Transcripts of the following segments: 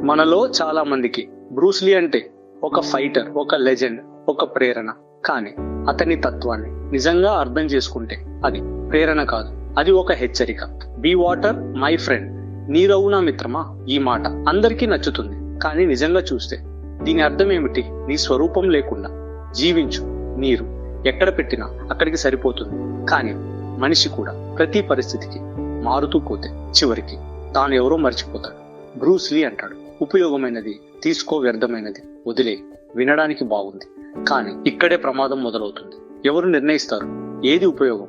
మనలో చాలా మందికి బ్రూస్లీ అంటే ఒక ఫైటర్, ఒక లెజెండ్, ఒక ప్రేరణ. కానీ అతని తత్వాన్ని నిజంగా అర్థం చేసుకుంటే అది ప్రేరణ కాదు, అది ఒక హెచ్చరిక. బీ వాటర్ మై ఫ్రెండ్, నీరవు నా మిత్రమా. ఈ మాట అందరికీ నచ్చుతుంది, కానీ నిజంగా చూస్తే దీని అర్థం ఏమిటి? నీ స్వరూపం లేకుండా జీవించు. నీరు ఎక్కడ పెట్టినా అక్కడికి సరిపోతుంది. కానీ మనిషి కూడా ప్రతి పరిస్థితికి మారుతూ పోతే చివరికి తాను ఎవరో మర్చిపోతాడు. బ్రూస్లీ అంటాడు, ఉపయోగమైనది తీసుకో, వ్యర్థమైనది వదిలే. వినడానికి బాగుంది, కానీ ఇక్కడే ప్రమాదం మొదలవుతుంది. ఎవరు నిర్ణయిస్తారు ఏది ఉపయోగం,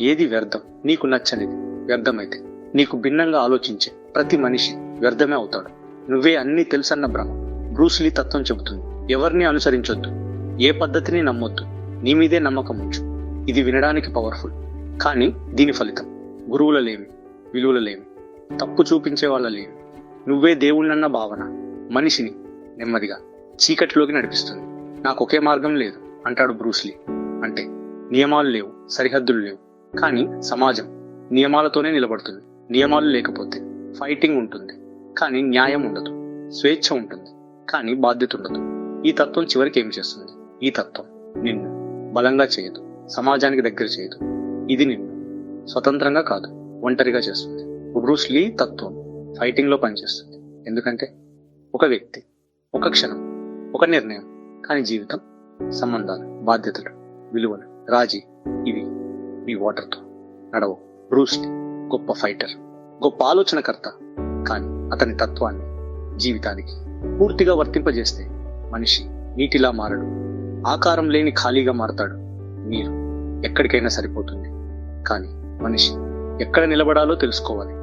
ఏది వ్యర్థం? నీకు నచ్చనిది వ్యర్థమైతే నీకు భిన్నంగా ఆలోచించే ప్రతి మనిషి వ్యర్థమే అవుతాడు. నువ్వే అన్ని తెలుసన్న భ్రమ. బ్రూస్లీ తత్వం చెబుతుంది, ఎవరిని అనుసరించొద్దు, ఏ పద్ధతిని నమ్మొద్దు, నీ మీదే నమ్మకం ఉంచు. ఇది వినడానికి పవర్ఫుల్, కానీ దీని ఫలితం గురువులలేమి, విలువలలేమి, తప్పు చూపించే వాళ్ళలేమి, నువ్వే దేవుళ్ళన్న భావన మనిషిని నెమ్మదిగా చీకటిలోకి నడిపిస్తుంది. నాకు ఒకే మార్గం లేదు అంటాడు బ్రూస్లీ. అంటే నియమాలు లేవు, సరిహద్దులు లేవు, కానీ సమాజం నియమాలతోనే నిలబడుతుంది. నియమాలు లేకపోతే ఫైటింగ్ ఉంటుంది, కానీ న్యాయం ఉండదు. స్వేచ్ఛ ఉంటుంది, కానీ బాధ్యత ఉండదు. ఈ తత్వం చివరికి ఏమి చేస్తుంది? ఈ తత్వం నిన్ను బలంగా చేయదు, సమాజానికి దగ్గర చేయదు. ఇది నిన్ను స్వతంత్రంగా కాదు, ఒంటరిగా చేస్తుంది. బ్రూస్లీ తత్వం ఫైటింగ్ లో పనిచేస్తుంది. ఎందుకంటే ఒక వ్యక్తి, ఒక క్షణం, ఒక నిర్ణయం, కానీ జీవితం, సంబంధాలు, బాధ్యతలు, విలువలు, రాజీ ఇవి మీ వాటర్తో నడవు. బ్రూస్లీ గొప్ప ఫైటర్, గొప్ప ఆలోచనకర్త, కానీ అతని తత్వాన్ని జీవితానికి పూర్తిగా వర్తింపజేస్తే మనిషి నీటిలా మారడు, ఆకారం లేని ఖాళీగా మారతాడు. నీరు ఎక్కడికైనా సరిపోతుంది, కానీ మనిషి ఎక్కడ నిలబడాలో తెలుసుకోవాలి.